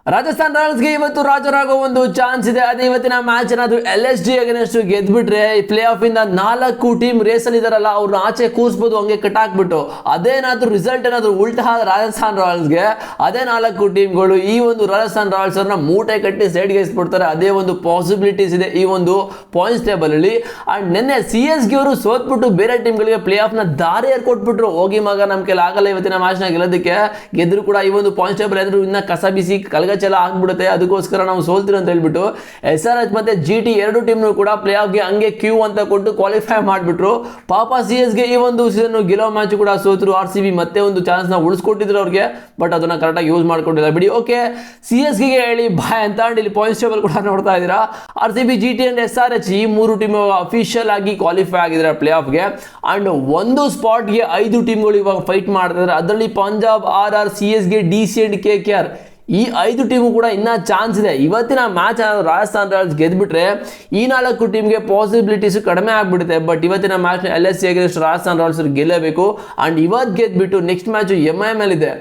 ರಾಜಸ್ಥಾನ್ ರಾಯಲ್ಸ್ಗೆ ಇವತ್ತು ರಾಜರಾಗೋ ಒಂದು ಚಾನ್ಸ್ ಇದೆ. ಅದೇ ಇವತ್ತಿನ ಮ್ಯಾಚ್ ಏನಾದ್ರು LSG ಅಗೇನೆಸ್ಟ್ ಗೆದ್ಬಿಟ್ರೆ ಪ್ಲೇ ಆಫ್ ಇಂದ 4 ಟೀಮ್ ರೇಸ್ ಅಲ್ಲಿ ಇದಾರಲ್ಲ ಅವ್ರನ್ನ ಆಚೆ ಕೂರಿಸಬಹುದು, ಹಂಗೆ ಕಟ್ಟಾಕ್ಬಿಟ್ಟು. ಅದೇನಾದ್ರೂ ರಿಸಲ್ಟ್ ಏನಾದ್ರು ಉಲ್ಟಾ ರಾಜಸ್ಥಾನ್ ರಾಯಲ್ಸ್ಗೆ, ಅದೇ 4 ಟೀಮ್ಗಳು ಈ ಒಂದು ರಾಜಸ್ಥಾನ್ ರಾಯಲ್ಸ್ ಅವ್ರನ್ನ ಮೂಟೆ ಕಟ್ಟಿ ಸೈಡ್ಗೆ ಇಸ್ಬಿಡ್ತಾರೆ. ಅದೇ ಒಂದು ಪಾಸಿಬಿಲಿಟೀಸ್ ಇದೆ ಈ ಒಂದು ಪಾಯಿಂಟ್ಸ್ ಟೇಬಲ್ ಅಲ್ಲಿ. ಅಂಡ್ ನಿನ್ನೆ CSG ಅವರು ಸೋತ್ಬಿಟ್ಟು ಬೇರೆ ಟೀಮ್ಗಳಿಗೆ ಪ್ಲೇ ಆಫ್ ನ ದಾರಿ ಕೊಟ್ಬಿಟ್ರು. ಹೋಗಿ ಮಗ ನಮ್ ಕೈಲಿ ಆಗಲ್ಲ ಇವತ್ತಿನ ಮ್ಯಾಚ್ ನ ಗೆಲ್ಲೋದಕ್ಕೆ, ಗೆದ್ರು ಕೂಡ ಈ ಒಂದು ಪಾಯಿಂಟ್ಸ್ ಟೇಬಲ್ ಎದುರು ಇನ್ನ ಕಸ ಬಿಸಿ ಕಲಗಚ್ಚೆಲ್ಲ ಆಗ್ಬಿಡುತ್ತೆ, ಅದಕ್ಕೋಸ್ಕರ ನಾವು ಸೋಲ್ತೀವಿ ಅಂತ ಹೇಳ್ಬಿಟ್ಟು SRH ಮತ್ತೆ GT ಎರಡು ಟೀಮ್ ಕೂಡ ಪ್ಲೇ ಆಫ್ ಗೆ ಹಂಗೆ ಕ್ಯೂ ಅಂತ ಕೊಟ್ಟು ಕ್ವಾಲಿಫೈ ಮಾಡ್ಬಿಟ್ರು. ಪಾಪ CSG ಈ ಒಂದು ಸೀಸನ್ ಗೆಲ್ಲೋ ಮ್ಯಾಚ್ ಕೂಡ ಸೋತರು. RCB ಮತ್ತೆ ಒಂದು ಚಾನ್ಸ್ ನ ಉಳಿಸ್ಕೊಟ್ಟಿದ್ರು ಅವ್ರಿಗೆ, ಬಟ್ ಅದನ್ನ ಕರೆಕ್ಟ್ ಆಗಿ ಯೂಸ್ ಮಾಡ್ಕೊಂಡಿಲ್ಲ ಬಿಡಿ. ಓಕೆ, CSG ಗೆ ಹೇಳಿ ಬಾಯ್ ಅಂತ ಇಲ್ಲಿ ಪಾಯಿಂಟ್ಸ್ ಟೇಬಲ್ ಕೂಡ ನೋಡ್ತಾ ಇದ್ದೀರಾ. RCB GT ಅಂಡ್ SRH ಈ 3 ಟೀಮ್ ಅಫಿಷಿಯಲ್ ಆಗಿ ಕ್ವಾಲಿಫೈ ಆಗಿದ್ದಾರೆ ಪ್ಲೇ ಆಫ್ ಗೆ. ಅಂಡ್ ಒಂದು ಸ್ಪಾಟ್ ಗೆ 5 ಟೀಮ್ಗಳು ಇವಾಗ ಫೈಟ್ ಮಾಡ್ತಿದ್ದಾರೆ. ಅದರಲ್ಲಿ Punjab, RR, CSG, DC and KKR ಈ 5 ಟೀಮು ಕೂಡ ಇನ್ನ ಚಾನ್ಸ್ ಇದೆ. ಇವತ್ತಿನ ಮ್ಯಾಚ್ ರಾಜಸ್ಥಾನ್ ರಾಯಲ್ಸ್ ಗೆದ್ಬಿಟ್ರೆ ಈ 4 ಟೀಮ್ಗೆ ಪಾಸಿಬಿಲಿಟೀಸ್ ಕಡಿಮೆ ಆಗ್ಬಿಡುತ್ತೆ. ಬಟ್ ಇವತ್ತಿನ match LSG against Rajasthan Royals ಗೆಲ್ಲಬೇಕು. ಅಂಡ್ ಇವತ್ತು ಗೆದ್ಬಿಟ್ಟು ನೆಕ್ಸ್ಟ್ ಮ್ಯಾಚ್ MI ಮೇಲೆ ಇದೆ.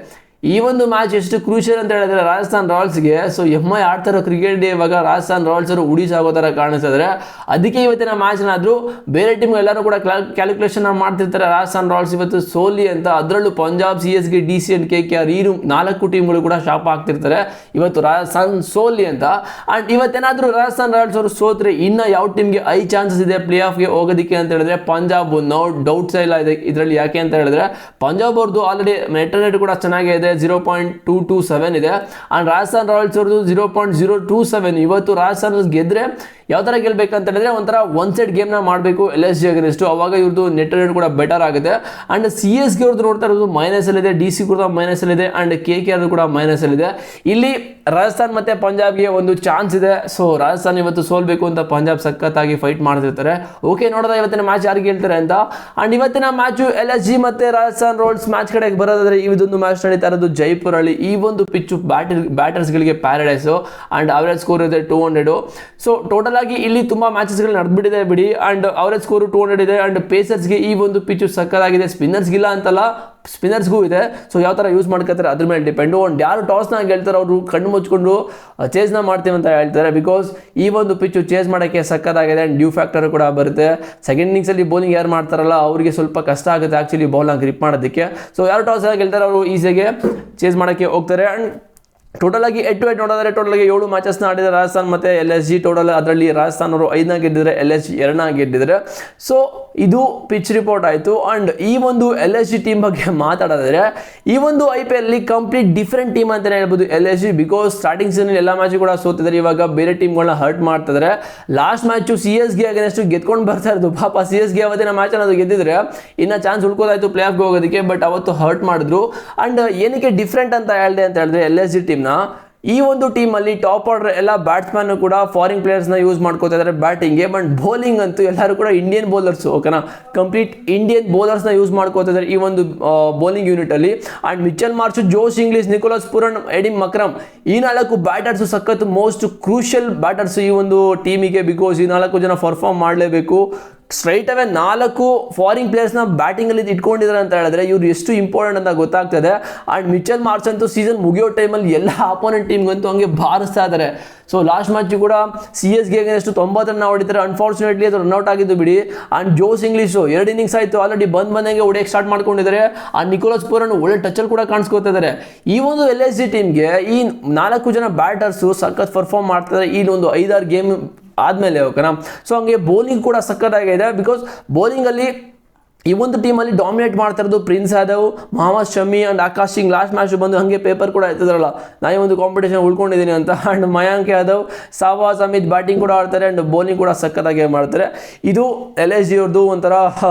ಈ ಒಂದು ಮ್ಯಾಚ್ ಎಷ್ಟು ಕ್ರೂಷಿಯಲ್ ಅಂತ ಹೇಳಿದ್ರೆ ರಾಜಸ್ಥಾನ್ ರಾಯಲ್ಸ್ಗೆ. ಸೊ MI ಆಡ್ತಾರೋ ಕ್ರಿಕೆಟ್ ಡೇ ಇವಾಗ ರಾಜಸ್ಥಾನ್ ರಾಯಲ್ಸ್ ಅವರು ಉಡಿಸಾಗೋ ಥರ ಕಾಣಿಸ್ತಿದ್ರೆ, ಅದಕ್ಕೆ ಇವತ್ತಿನ ಮ್ಯಾಚ್ನಾದರೂ ಬೇರೆ ಟೀಮ್ ಎಲ್ಲರೂ ಕೂಡ ಕ್ಯಾಲ್ಕುಲೇಷನ್ ಮಾಡ್ತಿರ್ತಾರೆ ರಾಜಸ್ಥಾನ್ ರಾಯಲ್ಸ್ ಇವತ್ತು ಸೋಲಿ ಅಂತ. ಅದರಲ್ಲೂ Punjab, CSG, DC and KKR ಈ 4 ಟೀಮ್ಗಳು ಕೂಡ ಶಾಪ್ ಆಗ್ತಿರ್ತಾರೆ ಇವತ್ತು ರಾಜಸ್ಥಾನ್ ಸೋಲಿ ಅಂತ. ಅಂಡ್ ಇವತ್ತೇನಾದರೂ ರಾಜಸ್ಥಾನ್ ರಾಯಲ್ಸ್ ಅವರು ಸೋತ್ರೆ ಇನ್ನು ಯಾವ ಟೀಮ್ಗೆ ಐ ಚಾನ್ಸಸ್ ಇದೆ ಪ್ಲೇ ಆಫ್ಗೆ ಹೋಗೋದಕ್ಕೆ ಅಂತ ಹೇಳಿದ್ರೆ ಪಂಜಾಬ್ ನೋ ಡೌಟ್ಸ್ ಇಲ್ಲ ಇದೆ ಇದರಲ್ಲಿ. ಯಾಕೆ ಅಂತ ಹೇಳಿದ್ರೆ ಪಂಜಾಬ್ ಅವ್ರದ್ದು ಆಲ್ರೆಡಿ ನೆಟ್ ರೇಟ್ ಕೂಡ ಚೆನ್ನಾಗಿದೆ, 0.227 ಇದೆ. ಅಂಡ್ ರಾಜಸ್ಥಾನ್ ರಾಯಲ್ಸ್ ಅವ್ರದ್ದು 0.027. ಇವತ್ತು ರಾಜಸ್ಥಾನ್ ಗೆದ್ರೆ ಯಾವ ತರ ಗೆಲ್ಬೇಕಂತ ಹೇಳಿದ್ರೆ ಒಂಥರ ಒನ್ ಸೈಡ್ ಗೇಮ್ ನ ಮಾಡಬೇಕು LSG ಅಗೇನ್ಸ್ಟ್, ಅವಾಗ ಇವ್ರದ್ದು ನೆಟ್ ರೇಟ್ ಕೂಡ ಬೆಟರ್ ಆಗುತ್ತೆ. ಅಂಡ್ CSG ಅವ್ರದ್ದು ನೋಡ್ತಾ ಇರೋದು ಮೈನಸ್ ಅಲ್ಲಿ ಇದೆ, DC ಕೂಡ ಮೈನಸ್ ಅಲ್ಲಿ ಇದೆ, ಅಂಡ್ KKR ಕೂಡ ಮೈನಸ್ ಅಲ್ಲಿ ಇದೆ. ಇಲ್ಲಿ ರಾಜಸ್ಥಾನ್ ಮತ್ತೆ ಪಂಜಾಬ್ಗೆ ಒಂದು ಚಾನ್ಸ್ ಇದೆ. ಸೊ ರಾಜಸ್ಥಾನ್ ಇವತ್ತು ಸೋಲ್ಬೇಕು ಅಂತ ಪಂಜಾಬ್ ಸಖತ್ತಾಗಿ ಫೈಟ್ ಮಾಡ್ತಿರ್ತಾರೆ. ಓಕೆ, ನೋಡೋದ ಇವತ್ತಿನ ಮ್ಯಾಚ್ ಯಾರು ಗೆಲ್ತಾರೆ ಅಂತ. ಅಂಡ್ ಇವತ್ತಿನ ಮ್ಯಾಚ್ LSG ಮತ್ತೆ ರಾಜಸ್ಥಾನ್ ರಾಯಲ್ಸ್ ಮ್ಯಾಚ್ ಕಡೆಗೆ ಬರೋದಾದ್ರೆ ಇದೊಂದು ಮ್ಯಾಚ್ ನಡೀತಾ ಇರೋದು ಜೈಪುರ್ ಅಲ್ಲಿ. ಈ ಒಂದು ಪಿಚ್ಚು ಬ್ಯಾಟರ್ಸ್ ಗಳಿಗೆ ಪ್ಯಾರಡೈಸ್ ಅಂಡ್ ಅವರೇಜ್ ಸ್ಕೋರ್ ಇದೆ 200. ಸೊ ಟೋಟಲ್ ಆಗಿ ಇಲ್ಲಿ ತುಂಬಾ ಮ್ಯಾಚಸ್ ಗಳು ನಡೆದ್ಬಿಟ್ಟಿದೆ ಬಿಡಿ. ಅಂಡ್ ಅವರೇಜ್ ಸ್ಕೋರ್ 200 ಇದೆ. ಅಂಡ್ ಪೇಸರ್ಸ್ಗೆ ಈ ಒಂದು ಪಿಚ್ಚು ಸಕ್ಕತ್ತಾಗಿದೆ, ಸ್ಪಿನ್ನರ್ಸ್ಗಿಲ್ಲ ಅಂತಲ್ಲ, ಸ್ಪಿನ್ನರ್ಸ್ಗೂ ಇದೆ. ಸೊ ಯಾವ ತರ ಯೂಸ್ ಮಾಡ್ಕೊತಾರೆ ಅದ್ರ ಮೇಲೆ ಡಿಪೆಂಡು. ಅಂಡ್ ಯಾರು ಟಾಸ್ನ ಗೆಲ್ತಾರೆ ಅವರು ಕಣ್ಣು ಮುಚ್ಕೊಂಡು ಚೇಸ್ನ ಮಾಡ್ತೀವಿ ಅಂತ ಹೇಳ್ತಾರೆ. ಬಿಕಾಸ್ ಈ ಒಂದು ಪಿಚ್ಚು ಚೇಸ್ ಮಾಡೋಕ್ಕೆ ಸಕ್ಕತ್ತಾಗಿದೆ. ಅಂಡ್ ಡ್ಯೂ ಫ್ಯಾಕ್ಟರ್ ಕೂಡ ಬರುತ್ತೆ. ಸೆಕೆಂಡ್ ಇನ್ನಿಂಗ್ಸ್ ಅಲ್ಲಿ ಬೌಲಿಂಗ್ ಯಾರು ಮಾಡ್ತಾರಲ್ಲ ಅವರಿಗೆ ಸ್ವಲ್ಪ ಕಷ್ಟ ಆಗುತ್ತೆ ಆಕ್ಚುಲಿ ಬಾಲ್ನ ಗ್ರಿಪ್ ಮಾಡೋದಕ್ಕೆ. ಸೊ ಯಾರು ಟಾಸ್ ಗೆಲ್ತಾರೆ ಅವರು ಈಸಿಯಾಗಿ ಚೇಸ್ ಮಾಡೋಕ್ಕೆ ಹೋಗ್ತಾರೆ. ಅಂಡ್ ಟೋಟಲ್ ಆಗಿ 8 ನೋಡಿದ್ರೆ ಟೋಟಲ್ ಆಗಿ 7 ಮ್ಯಾಚಸ್ನ ಆಡಿದ್ರೆ ರಾಜಸ್ಥಾನ್ ಮತ್ತೆ LSG. ಟೋಟಲ್ ಅದರಲ್ಲಿ ರಾಜಸ್ಥಾನ್ ಅವರು 5ನ ಗೆದ್ದಿದ್ರೆ, LSG 2ನ ಗೆದ್ದಿದ್ರೆ. ಸೊ ಇದು ಪಿಚ್ ರಿಪೋರ್ಟ್ ಆಯಿತು. ಅಂಡ್ ಈ ಒಂದು LSG ಟೀಮ್ ಬಗ್ಗೆ ಮಾತಾಡಿದ್ರೆ ಈ ಒಂದು IPL ಅಲ್ಲಿ ಕಂಪ್ಲೀಟ್ ಡಿಫ್ರೆಂಟ್ ಟೀಮ್ ಅಂತಲೇ ಹೇಳ್ಬೋದು LSG. ಬಿಕಾಸ್ ಸ್ಟಾರ್ಟಿಂಗ್ ಸೀಸನ್ ಎಲ್ಲ ಮ್ಯಾಚ್ ಕೂಡ ಸೋತಿದ್ದಾರೆ, ಇವಾಗ ಬೇರೆ ಟೀಮ್ಗಳನ್ನ ಹರ್ಟ್ ಮಾಡ್ತಿದ್ದಾರೆ. ಲಾಸ್ಟ್ ಮ್ಯಾಚು CSG ಅಗೇನೆಸ್ಟ್ ಗೆದ್ಕೊಂಡು ಬರ್ತಾ ಇರೋದು. ಪಾಪ CSG ಅವತ್ತಿನ ಮ್ಯಾಚ್ ಅನ್ನೋದು ಗೆದ್ದಿದ್ರೆ ಇನ್ನ ಚಾನ್ಸ್ ಉಳ್ಕೋದಾಯ್ತು ಪ್ಲೇ ಆಫ್ಗೆ ಹೋಗೋದಕ್ಕೆ, ಬಟ್ ಅವತ್ತು ಹರ್ಟ್ ಮಾಡಿದ್ರು. ಅಂಡ್ ಏನಕ್ಕೆ ಡಿಫ್ರೆಂಟ್ ಅಂತ ಹೇಳಿದೆ ಅಂತ ಹೇಳಿದ್ರೆ LSG ಟೀಮ್ನ ಈ ಒಂದು ಟೀಮ್ ಅಲ್ಲಿ ಟಾಪ್ ಆರ್ಡರ್ ಎಲ್ಲ ಬ್ಯಾಟ್ಸ್ಮನ್ ಕೂಡ ಫಾರಿನ್ ಪ್ಲೇಯರ್ಸ್ ನ ಯೂಸ್ ಮಾಡ್ಕೋತಾ ಇದ್ದಾರೆ ಬ್ಯಾಟಿಂಗ್ಗೆ. ಬಟ್ ಬೌಲಿಂಗ್ ಅಂತೂ ಎಲ್ಲರೂ ಕೂಡ ಇಂಡಿಯನ್ ಬೌಲರ್ಸ್, ಓಕೆನಾ, ಕಂಪ್ಲೀಟ್ ಇಂಡಿಯನ್ ಬೌಲರ್ಸ್ ನ ಯೂಸ್ ಮಾಡ್ಕೋತಾ ಇದ್ದಾರೆ ಈ ಒಂದು ಬೌಲಿಂಗ್ ಯೂನಿಟ್ ಅಲ್ಲಿ. And Mitchell Marsh, Josh Inglis, Nicholas Pooran, Aiden Markram ಈ 4 ಬ್ಯಾಟರ್ಸ್ ಸಖತ್ ಮೋಸ್ಟ್ ಕ್ರೂಷಿಯಲ್ ಬ್ಯಾಟರ್ಸ್ ಈ ಒಂದು ಟೀಮಿಗೆ. ಬಿಕಾಸ್ ಈ 4 ಜನ ಪರ್ಫಾರ್ಮ್ ಮಾಡಲೇಬೇಕು. ಸ್ಟ್ರೈಟ್ ಅವೇ 4 ಫಾರಿನ್ ಪ್ಲೇಯರ್ಸ್ನ ಬ್ಯಾಟಿಂಗಲ್ಲಿ ಇಟ್ಕೊಂಡಿದ್ದಾರೆ ಅಂತ ಹೇಳಿದ್ರೆ ಇವ್ರು ಎಷ್ಟು ಇಂಪಾರ್ಟೆಂಟ್ ಅಂತ ಗೊತ್ತಾಗ್ತದೆ. ಅಂಡ್ ಮಿಚೆಲ್ ಮಾರ್ಷ್ ಅಂತೂ ಸೀಸನ್ ಮುಗಿಯೋ ಟೈಮಲ್ಲಿ ಎಲ್ಲ ಅಪೋನೆಂಟ್ ಟೀಮ್ಗಂತೂ ಹಂಗೆ ಬಾರಿಸ್ತಾ ಇದ್ದಾರೆ. ಸೊ ಲಾಸ್ಟ್ ಮ್ಯಾಚ್ ಕೂಡ CSG ಎಷ್ಟು 90 ರನ್ ಹೊಡಿತಾರೆ. ಅನ್ಫಾರ್ಚುನೇಟ್ಲಿ ಅದು ರನ್ಔಟ್ ಆಗಿದ್ದು ಬಿಡಿ. ಅಂಡ್ ಜೋಸ್ ಇಂಗ್ಲಿಷ್ 2 ಇನ್ನಿಂಗ್ಸ್ ಆಯಿತು ಆಲ್ರೆಡಿ ಬಂದಂಗೆ ಹೊಡೆಯಕ್ಕೆ ಸ್ಟಾರ್ಟ್ ಮಾಡ್ಕೊಂಡಿದ್ದಾರೆ. ಅಂಡ್ ನಿಕೋಲಸ್ ಪುರನ್ ಒಳ್ಳೆ ಟಚಲ್ಲಿ ಕೂಡ ಕಾಣಿಸ್ಕೊತಾ ಇದ್ದಾರೆ. ಈ ಒಂದು LSG ಟೀಮ್ಗೆ ಈ 4 ಜನ ಬ್ಯಾಟರ್ಸು ಸಖತ್ ಪರ್ಫಾರ್ಮ್ ಮಾಡ್ತಾರೆ ಈ ಒಂದು 5-6 ಗೇಮ್ ಆದಮೇಲೆ, ಓಕೆನಾ. ಸೊ ಹಂಗೆ ಬೌಲಿಂಗ್ ಕೂಡ ಸಕ್ಕತ್ತಾಗಿದೆ. ಬಿಕಾಸ್ ಬೌಲಿಂಗಲ್ಲಿ ಈ ಒಂದು ಟೀಮಲ್ಲಿ ಡಾಮಿನೇಟ್ ಮಾಡ್ತಾ ಇರೋದು Prince Yadav, Mohammed Shami and Akash Singh. Last match ಬಂದು ಹಾಗೆ ಪೇಪರ್ ಕೂಡ ಎತ್ತಿದ್ರಲ್ಲ ನಾನು ಒಂದು ಕಾಂಪಿಟೇಷನ್ ಉಳ್ಕೊಂಡಿದ್ದೀನಿ ಅಂತ. ಅಂಡ್ ಮಯಾಂಕ್ ಯಾದವ್, ಸಾವಾಸ್ ಅಮಿತ್ ಬ್ಯಾಟಿಂಗ್ ಕೂಡ ಆಡ್ತಾರೆ ಅಂಡ್ ಬೌಲಿಂಗ್ ಕೂಡ ಸಕ್ಕತ್ತಾಗಿ ಮಾಡ್ತಾರೆ. ಇದು LSG ಅವ್ರದ್ದು ಒಂಥರ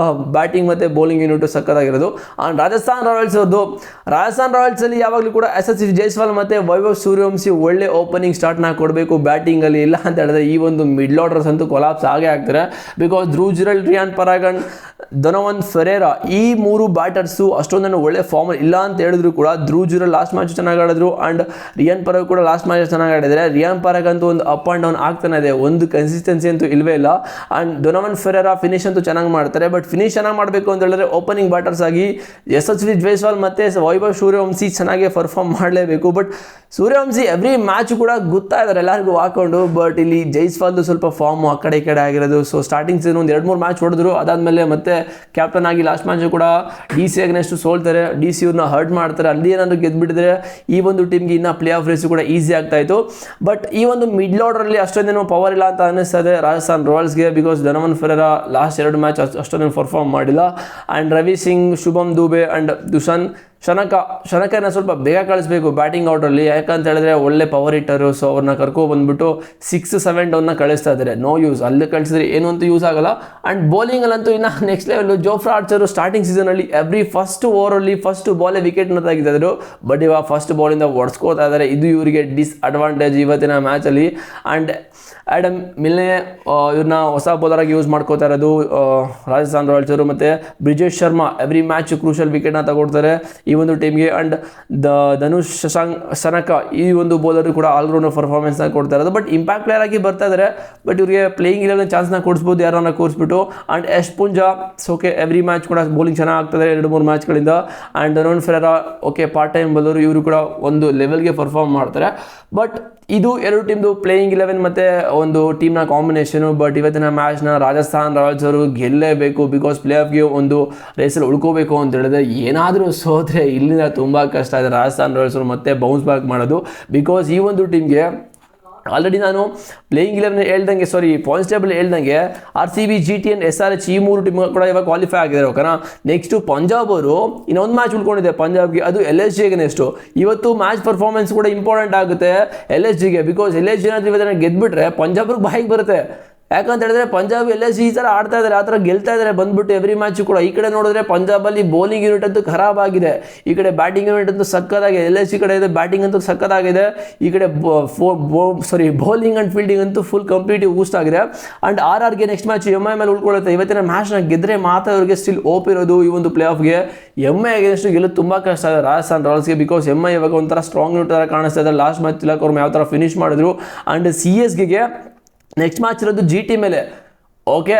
ಬ್ಯಾಟಿಂಗ್ ಮತ್ತು ಬೌಲಿಂಗ್ ಯೂನಿಟ್ ಸಕ್ಕತ್ತಾಗಿರೋದು. ಅಂಡ್ ರಾಜಸ್ಥಾನ್ ರಾಯಲ್ಸ್ ಅಲ್ಲಿ ಯಾವಾಗಲೂ ಕೂಡ SSC ಜೈಸ್ವಾಲ್ ಮತ್ತು ವೈಭವ್ ಸೂರ್ಯವಂಶಿ ಒಳ್ಳೆ ಓಪನಿಂಗ್ ಸ್ಟಾರ್ಟ್ನ ಕೊಡಬೇಕು ಬ್ಯಾಟಿಂಗಲ್ಲಿ. ಇಲ್ಲ ಅಂತ ಹೇಳಿದ್ರೆ ಈ ಒಂದು ಮಿಡ್ಲ್ ಆರ್ಡರ್ಸ್ ಅಂತೂ ಕೊಲಾಪ್ಸ್ ಆಗೇ ಆಗ್ತಾರೆ. ಬಿಕಾಸ್ ಧ್ರುವ್ ಜುರೆಲ್, ರಿಯಾನ್ ಪರಾಗನ್, ಧನವಂತ್ ಫೆರೇರಾ, ಈ 3 ಬ್ಯಾಟರ್ಸು ಅಷ್ಟೊಂದು ಒಳ್ಳೆ ಫಾರ್ಮ್ ಇಲ್ಲ ಅಂತ ಹೇಳಿದ್ರು ಕೂಡ ಧ್ರುವ್ ಜುರೇಲ್ ಲಾಸ್ಟ್ ಮ್ಯಾಚ್ ಚೆನ್ನಾಗಿ ಆಡಿದ್ರು ಆ್ಯಂಡ್ ರಿಯಾನ್ ಪರಾಗ್ ಕೂಡ ಲಾಸ್ಟ್ ಮ್ಯಾಚ್ ಚೆನ್ನಾಗಿ ಆಡಿದ್ದಾರೆ. ರಿಯಾನ್ ಪರಾಗ್ ಅಂತೂ ಒಂದು ಅಪ್ ಆ್ಯಂಡ್ ಡೌನ್ ಆಗ್ತಾನೆ ಇದೆ, ಒಂದು ಕನ್ಸಿಸ್ಟೆನ್ಸಿ ಅಂತೂ ಇಲ್ಲವೇ ಇಲ್ಲ. ಆ್ಯಂಡ್ ಡೊನೋವನ್ ಫೆರೇರಾ ಫಿನಿಶ್ ಅಂತೂ ಚೆನ್ನಾಗಿ ಮಾಡ್ತಾರೆ, ಬಟ್ ಫಿನಿಶ್ ಚೆನ್ನಾಗಿ ಮಾಡಬೇಕು ಅಂತ ಹೇಳಿದ್ರೆ ಓಪನಿಂಗ್ ಬ್ಯಾಟರ್ಸ್ ಆಗಿ ಯಶಸ್ವಿ ಜೈಸ್ವಾಲ್ ಮತ್ತು ವೈಭವ್ ಸೂರ್ಯವಂಶಿ ಚೆನ್ನಾಗಿ ಪರ್ಫಾರ್ಮ್ ಮಾಡಲೇಬೇಕು. ಬಟ್ ಸೂರ್ಯವಂಶಿ ಎವ್ರಿ ಮ್ಯಾಚ್ ಕೂಡ ಗೊತ್ತಾ ಇದ್ದಾರೆ ಎಲ್ಲರಿಗೂ ಹಾಕೊಂಡು, ಬಟ್ ಇಲ್ಲಿ ಜೈಸ್ವಾಲ್ದು ಸ್ವಲ್ಪ ಫಾರ್ಮ್ ಆ ಕಡೆ ಈ ಕಡೆ ಆಗಿರೋದು. ಸೊ ಸ್ಟಾರ್ಟಿಂಗ್ ಸೀಸನ್ ಒಂದು 2-3 ಮ್ಯಾಚ್ ಹೊಡೆದ್ರು, ಅದಾದಮೇಲೆ ಮತ್ತೆ ಕ್ಯಾಪ್ಟನ್ ಆಗಿ ಲಾಸ್ಟ್ ಮ್ಯಾಚ್ ಕೂಡ DC ಅಗೇನ್ಸ್ಟ್ ಸೋಲ್ತಾರೆ, DC ಅವ್ರನ್ನ ಹರ್ಟ್ ಮಾಡ್ತಾರೆ. ಅಲ್ಲಿ ಏನಾದರೂ ಗೆದ್ದುಬಿಟ್ಟಿದ್ರೆ ಈ ಒಂದು ಟೀಮ್ಗೆ ಇನ್ನು ಪ್ಲೇ ಆಫ್ ರೇಸು ಕೂಡ ಈಸಿ ಆಗ್ತಾ ಇತ್ತು. ಬಟ್ ಈ ಒಂದು ಮಿಡ್ಲ್ ಆರ್ಡರಲ್ಲಿ ಅಷ್ಟೊಂದೇನು ಪವರ್ ಇಲ್ಲ ಅಂತ ಅನ್ನಿಸ್ತದೆ ರಾಜಸ್ಥಾನ್ ರಾಯಲ್ಸ್ಗೆ, because Donovan Ferreira last 2 match ಅಷ್ಟೊಂದೇನು ಪರ್ಫಾರ್ಮ್ ಮಾಡಿಲ್ಲ. ಆ್ಯಂಡ್ ರವಿ ಸಿಂಗ್, ಶುಭಮ್ ದುಬೆ ಆ್ಯಂಡ್ ದುಷನ್ ಶನಕನ ಸ್ವಲ್ಪ ಬೇಗ ಕಳಿಸ್ಬೇಕು ಬ್ಯಾಟಿಂಗ್ ಔಟಲ್ಲಿ, ಯಾಕಂತ ಹೇಳಿದ್ರೆ ಒಳ್ಳೆ ಪವರ್ ಹಿಟ್ಟರು. ಸೊ ಅವ್ರನ್ನ ಕರ್ಕೊಬಂದ್ಬಿಟ್ಟು 6-7 ಡೌನ್ನ ಕಳಿಸ್ತಾ ಇದ್ದಾರೆ, ನೋ ಯೂಸ್. ಅಲ್ಲಿ ಕಳಿಸಿದ್ರೆ ಏನು ಅಂತ ಯೂಸ್ ಆಗಲ್ಲ. ಆ್ಯಂಡ್ ಬೌಲಿಂಗಲ್ಲಂತೂ ಇನ್ನು ನೆಕ್ಸ್ಟ್ ಲೆವೆಲ್. ಜೋಫ್ರಾ ಆರ್ಚರು ಸ್ಟಾರ್ಟಿಂಗ್ ಸೀಸನಲ್ಲಿ ಎವ್ರಿ ಫಸ್ಟ್ ಓವರಲ್ಲಿ ಫಸ್ಟ್ ಬಾಲೇ ವಿಕೆಟ್ನ ತೆಗಿತಿದ್ರು, ಬಟ್ ಇವಾಗ ಫಸ್ಟ್ ಬಾಲಿಂದ ಹೊಡ್ಸ್ಕೋತಾ ಇದ್ದಾರೆ. ಇದು ಇವರಿಗೆ ಡಿಸ್ಅಡ್ವಾಂಟೇಜ್ ಇವತ್ತಿನ ಮ್ಯಾಚಲ್ಲಿ. ಆ್ಯಂಡ್ ಆ್ಯಡಮ್ ಮಿಲ್ನೆ ಇವ್ರನ್ನ ಹೊಸ ಬೌಲರಾಗಿ ಯೂಸ್ ಮಾಡ್ಕೋತಾ ಇರೋದು ರಾಜಸ್ಥಾನ್ ರಾಯಲ್ಸರು. ಮತ್ತು Brijesh Sharma every match crucial ವಿಕೆಟ್ನ ತಗೊಡ್ತಾರೆ ಈ ಒಂದು ಟೀಮ್ಗೆ. ಆ್ಯಂಡ್ ಧನುಷ್ ಶನಕ ಈ ಒಂದು ಬೌಲರು ಕೂಡ ಆಲ್ರೌಂಡರ್ ಪರ್ಫಾರ್ಮೆನ್ಸ್ನ ಕೊಡ್ತಾ ಇರೋದು, ಬಟ್ ಇಂಪ್ಯಾಕ್ಟ್ ಪ್ಲೇಯರ್ ಆಗಿ ಬರ್ತಾ ಇದ್ದಾರೆ. ಬಟ್ ಇವರಿಗೆ ಪ್ಲೇಯಿಂಗ್ 11 ಚಾನ್ಸ್ನ ಕೊಡಿಸ್ಬೋದು ಯಾರನ್ನ ಕೂರಿಸ್ಬಿಟ್ಟು. And Yash Punja okay every match ಕೂಡ ಬೌಲಿಂಗ್ ಚೆನ್ನಾಗಿ ಆಗ್ತದೆ 2-3 ಮ್ಯಾಚ್ಗಳಿಂದ. And Donovan Ferreira okay part time bowler, ಇವರು ಕೂಡ ಒಂದು ಲೆವೆಲ್ಗೆ ಪರ್ಫಾರ್ಮ್ ಮಾಡ್ತಾರೆ. ಬಟ್ ಇದು 2 ಟೀಮ್ದು ಪ್ಲೇಯಿಂಗ್ 11 ಮತ್ತು ಒಂದು ಟೀಮ್ನ ಕಾಂಬಿನೇಷನು. ಬಟ್ ಇವತ್ತಿನ ಮ್ಯಾಚ್ನ ರಾಜಸ್ಥಾನ್ ರಾಯಲ್ಸ್ ಅವರು ಗೆಲ್ಲೇಬೇಕು, ಬಿಕಾಸ್ ಪ್ಲೇ ಆಫ್ಗೆ ಒಂದು ರೇಸಲ್ಲಿ ಉಳ್ಕೋಬೇಕು ಅಂತ ಹೇಳಿದ್ರೆ. ಏನಾದರೂ ಸೋತ್ರೆ ಇಲ್ಲಿಂದ ತುಂಬ ಕಷ್ಟ ಇದೆ ರಾಜಸ್ಥಾನ್ ರಾಯಲ್ಸ್ ಅವರು ಮತ್ತೆ ಬೌನ್ಸ್ ಬ್ಯಾಕ್ ಮಾಡೋದು, ಬಿಕಾಸ್ ಈ ಒಂದು ಟೀಮ್ಗೆ ಆಲ್ರೆಡಿ ನಾನು ಪ್ಲೇಯಿಂಗ್ 11 ಹೇಳ್ದಂಗೆ ಪಾಯಿಂಟ್ಸ್ ಟೇಬಲ್ ಹೇಳ್ದಂಗೆ RCB, GTN, SRH ಈ 3 ಟೀಮ್ ಕೂಡ ಇವಾಗ ಕ್ವಾಲಿಫೈ ಆಗಿದ್ದಾರೆ. ಓಕೆನಾ, ನೆಕ್ಸ್ಟು ಪಂಜಾಬ್ ಅವರು ಇನ್ನೊಂದು ಮ್ಯಾಚ್ ಉಳ್ಕೊಂಡಿದೆ ಪಂಜಾಬ್ಗೆ, ಅದು LSGಗೆ. ನೆಕ್ಸ್ಟು ಇವತ್ತು ಮ್ಯಾಚ್ ಪರ್ಫಾರ್ಮೆನ್ಸ್ ಕೂಡ ಇಂಪಾರ್ಟೆಂಟ್ ಆಗುತ್ತೆ LSGಗೆ, ಬಿಕಾಸ್ LSG ಏನಾದರೂ ಇವತ್ತು ಗೆದ್ಬಿಟ್ರೆ ಪಂಜಾಬ್ರಿಗೆ ಬಾಯಿಗೆ ಬರುತ್ತೆ. ಯಾಕಂತ ಹೇಳಿದ್ರೆ ಪಂಜಾಬ್ LSG ಈ ಥರ ಆಡ್ತಾ ಇದ್ದಾರೆ, ಆ ಥರ ಗೆಲ್ತಾ ಇದ್ದಾರೆ ಬಂದ್ಬಿಟ್ಟು ಎವ್ರಿ ಮ್ಯಾಚು ಕೂಡ. ಈ ಕಡೆ ನೋಡಿದ್ರೆ ಪಂಜಾಬಲ್ಲಿ ಬೌಲಿಂಗ್ ಯೂನಿಟ್ ಅಂತೂ ಖರಾಬ್ ಆಗಿದೆ, ಈ ಕಡೆ ಬ್ಯಾಟಿಂಗ್ ಯೂನಿಟ್ ಅಂತೂ ಸಕ್ಕತ್ತಾಗಿದೆ. LSG ಕಡೆ ಇದೆ ಬ್ಯಾಟಿಂಗ್ ಅಂತೂ ಸಕ್ಕತ್ತಾಗಿದೆ, ಈ ಕಡೆ ಬೌಲಿಂಗ್ ಆ್ಯಂಡ್ ಫೀಲ್ಡಿಂಗ್ ಅಂತೂ ಫುಲ್ ಕಂಪ್ಲೀಟಿವ್ ಬೂಸ್ಟ್ ಆಗಿದೆ. ಆ್ಯಂಡ್ RRಗೆ ನೆಕ್ಸ್ಟ್ ಮ್ಯಾಚ್ MI ಮೇಲೆ ಉಳ್ಕೊಳ್ಳುತ್ತೆ. ಇವತ್ತಿನ ಮ್ಯಾಚ್ನ ಗೆದ್ದರೆ ಮಾತ್ರ ಅವರಿಗೆ ಸ್ಟಿಲ್ ಓಪ್ ಇರೋದು ಈ ಒಂದು ಪ್ಲೇ ಆಫ್ಗೆ. MI ಅಗೇನ್ಸ್ಟ್ ಗೆಲ್ಲೋದು ತುಂಬ ಕಷ್ಟ ಇದೆ ರಾಜಸ್ಥಾನ್ ರಾಯಲ್ಸ್ಗೆ, ಬಿಕಾಸ್ MI ಇವಾಗ ಒಂಥರ ಸ್ಟ್ರಾಂಗ್ ಯೂನಿಟ್ ಥರ ಕಾಣಿಸ್ತಾ ಇದೆ. ಲಾಸ್ಟ್ ಮ್ಯಾಚ್ ತಿಲಕ್ ಅವ್ರು ಯಾವ ಥರ ಫಿನಿಶ್ ಮಾಡಿದ್ರು. ಆ್ಯಂಡ್ CSGಗೆ ನೆಕ್ಸ್ಟ್ ಮ್ಯಾಚ್ ಇರೋದು GT ಮೇಲೆ. ಓಕೆ,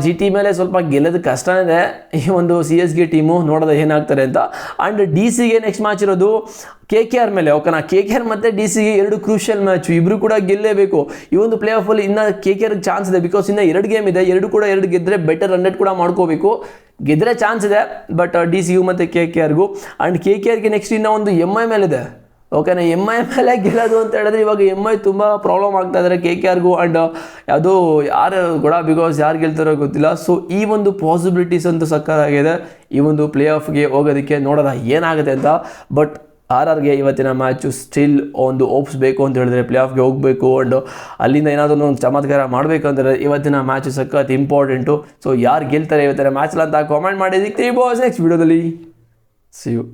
GT ಮೇಲೆ ಸ್ವಲ್ಪ ಗೆಲ್ಲೋದು ಕಷ್ಟ ಇದೆ ಈ ಒಂದು CSG ಟೀಮು, ನೋಡೋದು ಏನಾಗ್ತಾರೆ ಅಂತ. ಆ್ಯಂಡ್ DCಗೆ ನೆಕ್ಸ್ಟ್ ಮ್ಯಾಚ್ ಇರೋದು KKR ಮೇಲೆ. ಓಕೆನಾ, KKR ಮತ್ತು DCಗೆ 2 ಕ್ರೂಷಿಯಲ್ ಮ್ಯಾಚು, ಇಬ್ಬರು ಕೂಡ ಗೆಲ್ಲೇಬೇಕು ಈ ಒಂದು ಪ್ಲೇ ಆಫಲ್ಲಿ. ಇನ್ನು KKRಗೆ ಚಾನ್ಸ್ ಇದೆ, ಬಿಕಾಸ್ ಇನ್ನು 2 ಗೇಮ್ ಇದೆ, 2 ಗೆದ್ದರೆ ಬೆಟರ್ 100 ಕೂಡ ಮಾಡ್ಕೋಬೇಕು, ಗೆದ್ದರೆ ಚಾನ್ಸ್ ಇದೆ. ಬಟ್ DCಗೂ ಮತ್ತು KKRಗೂ. ಆ್ಯಂಡ್ KKRಗೆ ನೆಕ್ಸ್ಟ್ ಇನ್ನೂ ಒಂದು MI ಮೇಲಿದೆ. ಓಕೆನಾ, MI ಮೇಲೆ ಗೆಲ್ಲೋದು ಅಂತ ಹೇಳಿದ್ರೆ ಇವಾಗ MI ತುಂಬ ಪ್ರಾಬ್ಲಮ್ ಆಗ್ತಾ ಇದ್ದಾರೆ KKRಗೂ. ಆ್ಯಂಡ್ ಅದು ಯಾರು ಕೂಡ, ಬಿಕಾಸ್ ಯಾರು ಗೆಲ್ತಾರೋ ಗೊತ್ತಿಲ್ಲ. ಸೊ ಈ ಒಂದು ಪಾಸಿಬಿಲಿಟೀಸ್ ಅಂತೂ ಸಕ್ಕತ್ತಾಗಿದೆ ಈ ಒಂದು ಪ್ಲೇ ಆಫ್ಗೆ ಹೋಗೋದಕ್ಕೆ, ನೋಡೋಣ ಏನಾಗುತ್ತೆ ಅಂತ. ಬಟ್ RRಗೆ ಇವತ್ತಿನ ಮ್ಯಾಚು ಸ್ಟಿಲ್ ಒಂದು ಓಪ್ಸ್ ಬೇಕು ಅಂತ ಹೇಳಿದ್ರೆ ಪ್ಲೇ ಆಫ್ಗೆ ಹೋಗಬೇಕು. ಆ್ಯಂಡ್ ಅಲ್ಲಿಂದ ಏನಾದರೂ ಒಂದು ಚಮತ್ಕಾರ ಮಾಡಬೇಕು ಅಂದರೆ ಇವತ್ತಿನ ಮ್ಯಾಚು ಸಖತ್ ಇಂಪಾರ್ಟೆಂಟು. ಸೊ ಯಾರು ಗೆಲ್ತಾರೆ ಇವತ್ತಿನ ಮ್ಯಾಚಲ್ಲಿ ಅಂತ ಕಾಮೆಂಟ್ ಮಾಡಿ. ಸಿಗ್ತೀವಿ ಬಾಸ್ ನೆಕ್ಸ್ಟ್ ವಿಡಿಯೋದಲ್ಲಿ. See you.